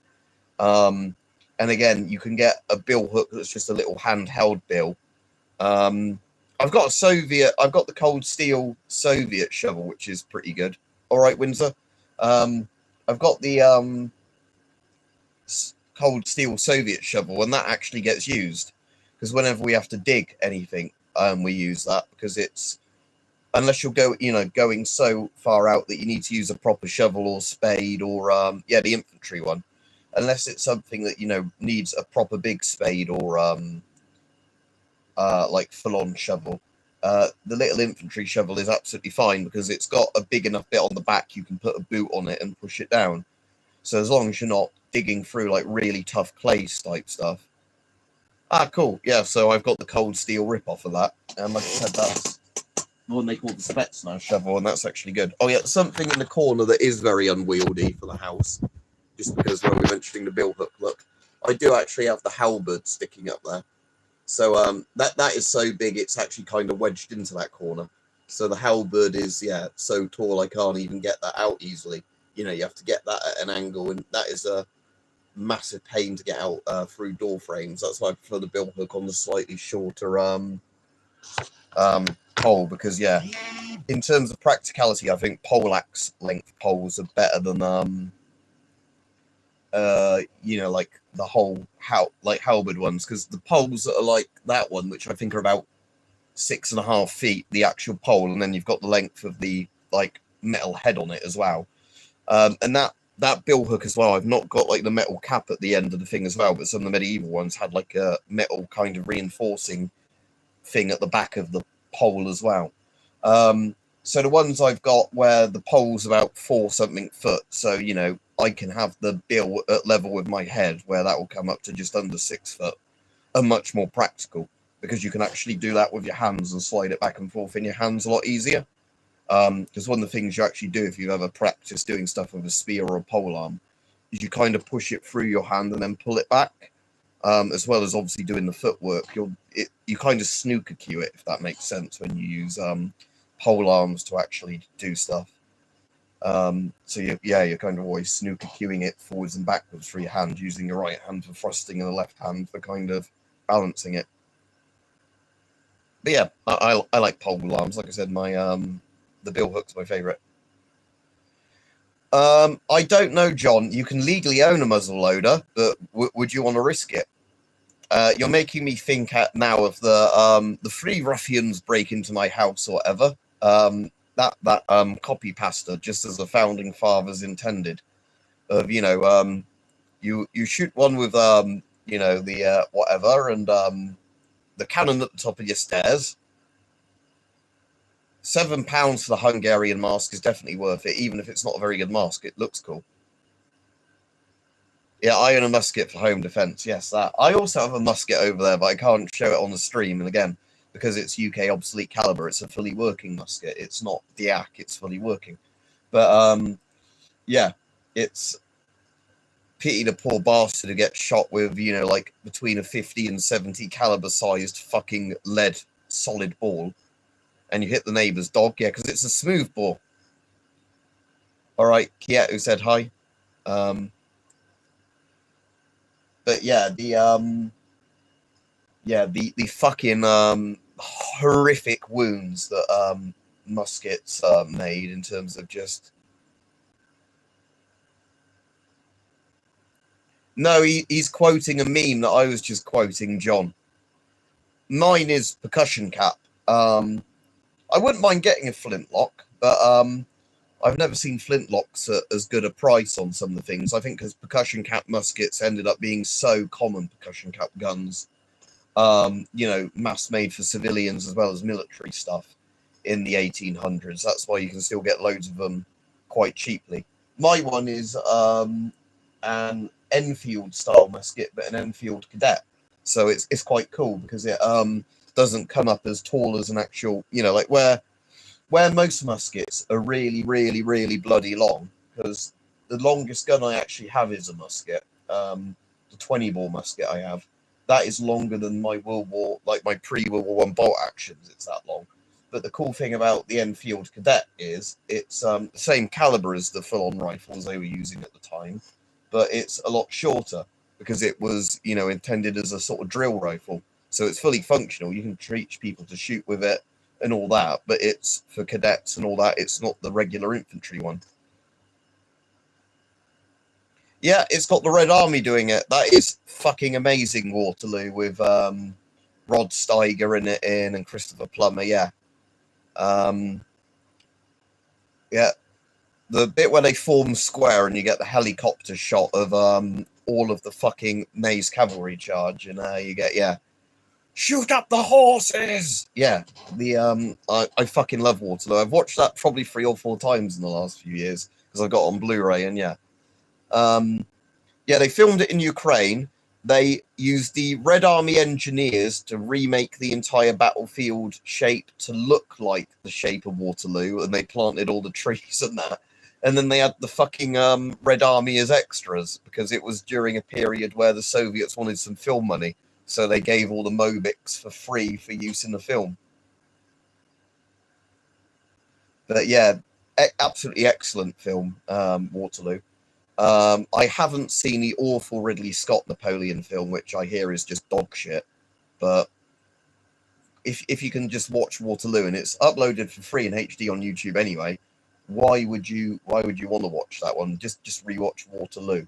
And again, you can get a bill hook that's just a little handheld bill. I've got the cold steel Soviet shovel, which is pretty good. All right, Windsor. I've got the cold steel Soviet shovel, and that actually gets used because whenever we have to dig anything, we use that because it's, unless you're going so far out that you need to use a proper shovel or spade or yeah, the infantry one, unless it's something that, you know, needs a proper big spade or like full-on shovel. The little infantry shovel is absolutely fine because it's got a big enough bit on the back you can put a boot on it and push it down. So as long as you're not digging through like really tough clay type stuff. Ah, cool. Yeah, so I've got the cold steel rip-off of that. And like I said, that's the one they call the Spetsnaz shovel, and that's actually good. Oh, yeah, something in the corner that is very unwieldy for the house. Just because when we're mentioning the bill hook, look, I do actually have the halberd sticking up there. So that is so big, it's actually kind of wedged into that corner. So the halberd is, yeah, so tall I can't even get that out easily. You know, you have to get that at an angle, and that is a massive pain to get out through door frames. That's why I prefer the bill hook on the slightly shorter pole, because yeah, in terms of practicality, I think poleaxe length poles are better than you know, like the whole halberd ones, because the poles that are like that one, which I think are about 6.5 feet, the actual pole, and then you've got the length of the like metal head on it as well, and that bill hook as well, I've not got like the metal cap at the end of the thing as well, but some of the medieval ones had like a metal kind of reinforcing thing at the back of the pole as well. So the ones I've got where the pole's about 4 something foot, so you know I can have the bill at level with my head, where that will come up to just under 6 foot, are much more practical because you can actually do that with your hands and slide it back and forth in your hands a lot easier. Because one of the things you actually do if you've ever practiced doing stuff with a spear or a pole arm is you kind of push it through your hand and then pull it back. As well as obviously doing the footwork, you kind of snooker cue it, if that makes sense, when you use pole arms to actually do stuff. So you're kind of always snooker cueing it forwards and backwards through your hand, using your right hand for thrusting and the left hand for kind of balancing it. But yeah, I like pole arms. Like I said, my the bill hook's my favourite. I don't know, John. You can legally own a muzzle loader, but would you want to risk it? You're making me think now of the 3 ruffians break into my house or whatever. That copy pasta, just as the founding fathers intended. Of you shoot one with the whatever and the cannon at the top of your stairs. £7 for the Hungarian mask is definitely worth it, even if it's not a very good mask. It looks cool. Yeah, I own a musket for home defense. Yes, that. I also have a musket over there, but I can't show it on the stream. And again, because it's UK obsolete caliber, it's a fully working musket. It's not DIAC, it's fully working. But yeah, it's pity the poor bastard who gets shot with, like between a 50 and 70 caliber sized fucking lead solid ball. And you hit the neighbour's dog, yeah, because it's a smooth ball. All right, Kiet, who said hi. But yeah, the fucking horrific wounds that muskets made in terms of just. No, he's quoting a meme that I was just quoting, John. Mine is percussion cap. I wouldn't mind getting a flintlock, but I've never seen flintlocks at as good a price on some of the things. I think because percussion cap muskets ended up being so common, percussion cap guns, mass made for civilians as well as military stuff in the 1800s. That's why you can still get loads of them quite cheaply. My one is an Enfield style musket, but an Enfield Cadet. So it's quite cool because it doesn't come up as tall as an actual, like where most muskets are really, really, really bloody long, because the longest gun I actually have is a musket, the 20 ball musket I have. That is longer than my my pre-World War I bolt actions. It's that long. But the cool thing about the Enfield Cadet is it's the same caliber as the full-on rifles they were using at the time, but it's a lot shorter because it was, intended as a sort of drill rifle. So it's fully functional. You can teach people to shoot with it and all that, but it's for cadets and all that. It's not the regular infantry one. Yeah, it's got the Red Army doing it. That is fucking amazing, Waterloo, with Rod Steiger in it and Christopher Plummer. Yeah. Yeah. The bit where they form square and you get the helicopter shot of all of the fucking Maze cavalry charge, and you get, shoot up the horses! Yeah, I fucking love Waterloo. I've watched that probably 3 or 4 times in the last few years because I got it on Blu-ray, and they filmed it in Ukraine. They used the Red Army engineers to remake the entire battlefield shape to look like the shape of Waterloo, and they planted all the trees and that. And then they had the fucking Red Army as extras because it was during a period where the Soviets wanted some film money. So they gave all the Mobics for free for use in the film. But yeah, absolutely excellent film, Waterloo. I haven't seen the awful Ridley Scott Napoleon film, which I hear is just dog shit. But if you can just watch Waterloo, and it's uploaded for free in HD on YouTube anyway, why would you want to watch that one? Just rewatch Waterloo.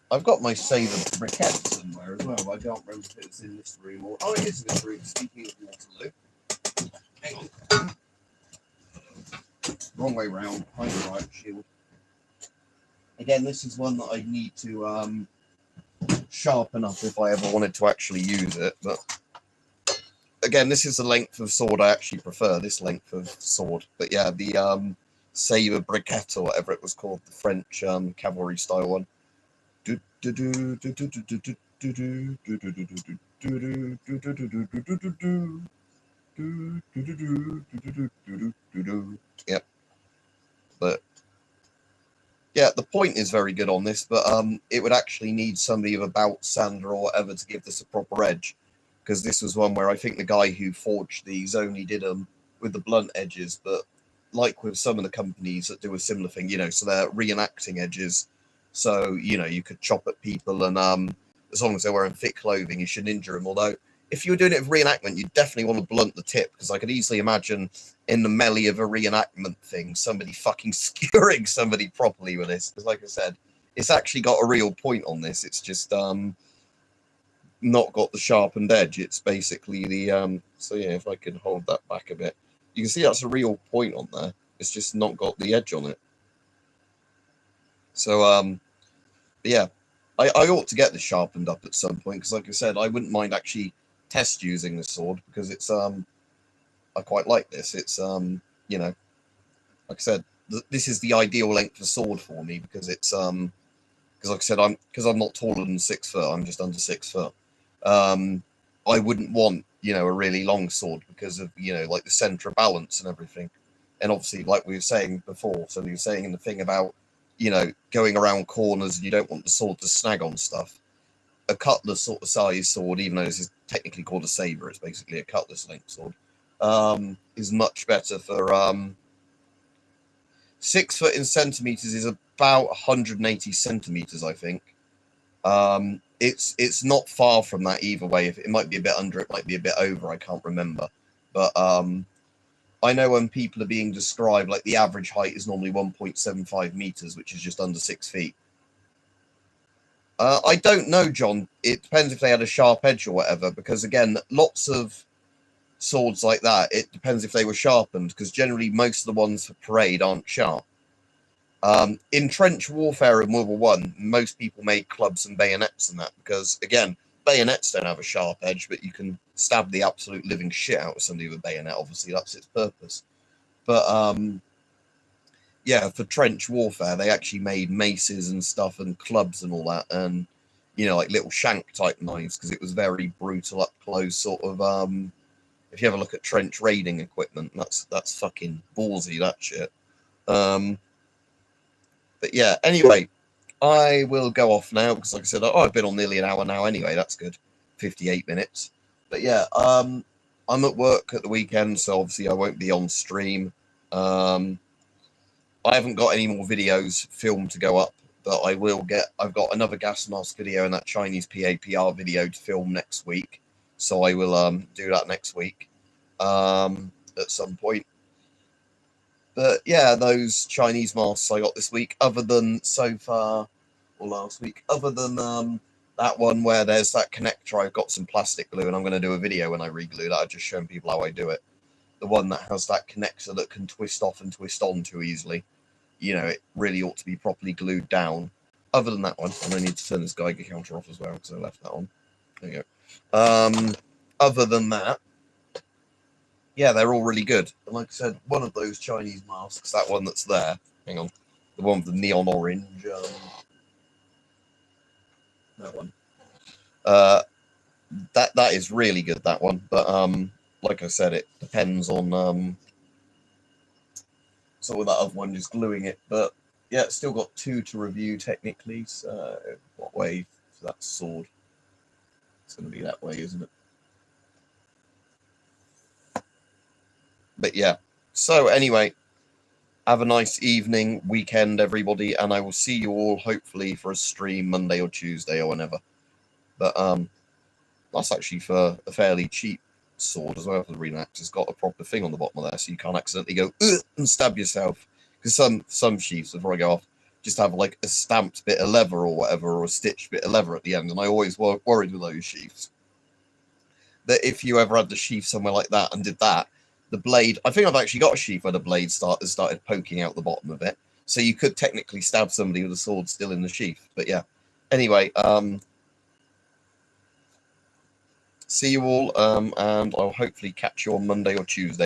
I've got my save of briquette somewhere as well, but I can't remember if it's in this room or... Oh, it is in this room, speaking of Waterloo. Hang on. Wrong way round, behind the riot shield. I Again, this is one that I need to sharpen up if I ever wanted to actually use it. But again, this is the length of sword I actually prefer, this length of sword. But yeah, the sabre briquette or whatever it was called, the French cavalry style one. Yep. But yeah, the point is very good on this, but it would actually need somebody with a bout sander or whatever to give this a proper edge, because this was one where I think the guy who forged these only did them with the blunt edges, but like with some of the companies that do a similar thing, you know, so they're reenacting edges, so, you know, you could chop at people, and as long as they're wearing thick clothing, you shouldn't injure them, although if you were doing it with reenactment, you definitely want to blunt the tip, because I could easily imagine in the melee of a reenactment thing, somebody fucking skewering somebody properly with this. Because like I said, it's actually got a real point on this. It's just not got the sharpened edge. It's basically the so yeah, if I can hold that back a bit, you can see that's a real point on there. It's just not got the edge on it. So but yeah, I ought to get this sharpened up at some point, because like I said, I wouldn't mind actually test using the sword, because it's I quite like this. It's you know, like I said, this is the ideal length of sword for me, because it's because like I said, I'm not taller than 6 foot. I'm just under 6 foot. I wouldn't want, you know, a really long sword because of, you know, like the center of balance and everything. And obviously, like we were saying before, so we were saying in the thing about, you know, going around corners and you don't want the sword to snag on stuff. A cutlass sort of size sword, even though this is technically called a saber, it's basically a cutlass length sword, is much better for 6 foot in centimeters is about 180 centimeters, I think. It's not far from that either way. If it might be a bit under, it might be a bit over, I can't remember. But I know when people are being described, like the average height is normally 1.75 meters, which is just under 6 feet. I don't know, John. It depends if they had a sharp edge or whatever, because again, lots of swords like that, it depends if they were sharpened, because generally most of the ones for parade aren't sharp. In trench warfare in World War One, most people made clubs and bayonets and that, because again, bayonets don't have a sharp edge, but you can stab the absolute living shit out of somebody with a bayonet. Obviously, that's its purpose. But yeah, for trench warfare, they actually made maces and stuff and clubs and all that, and, you know, like little shank type knives, because it was very brutal up close sort of. If you ever look at trench raiding equipment, that's fucking ballsy, that shit. But yeah, anyway, I will go off now, because like I said, I've been on nearly an hour now anyway. That's good, 58 minutes. But yeah, I'm at work at the weekend, so obviously I won't be on stream. I haven't got any more videos filmed to go up, but I will get. I've got another gas mask video and that Chinese PAPR video to film next week, so I will do that next week at some point. But yeah, those Chinese masks I got this week, other than so far, or last week, other than that one where there's that connector, I've got some plastic glue, and I'm going to do a video when I re-glue that. I've just shown people how I do it. The one that has that connector that can twist off and twist on too easily. You know, it really ought to be properly glued down. Other than that one, and I need to turn this Geiger counter off as well, because I left that on. There you go. Other than that, yeah, they're all really good. And like I said, one of those Chinese masks, that one that's there, hang on, the one with the neon orange, that one. That is really good, that one. But like I said, it depends on so with that other one, just gluing it. But yeah, it's still got 2 to review technically. So what way for that sword? It's going to be that way, isn't it? But yeah. So anyway, have a nice evening, weekend, everybody, and I will see you all hopefully for a stream Monday or Tuesday or whenever. But that's actually for a fairly cheap sword as well. For the reenact, it's got a proper thing on the bottom of there, so you can't accidentally go and stab yourself. Because some sheaths, before I go off, just have like a stamped bit of leather or whatever, or a stitched bit of leather at the end, and I always worried with those sheaths that if you ever had the sheath somewhere like that and did that, the blade. I think I've actually got a sheath where the blade started poking out the bottom of it. So you could technically stab somebody with a sword still in the sheath. But yeah. Anyway, see you all, and I'll hopefully catch you on Monday or Tuesday.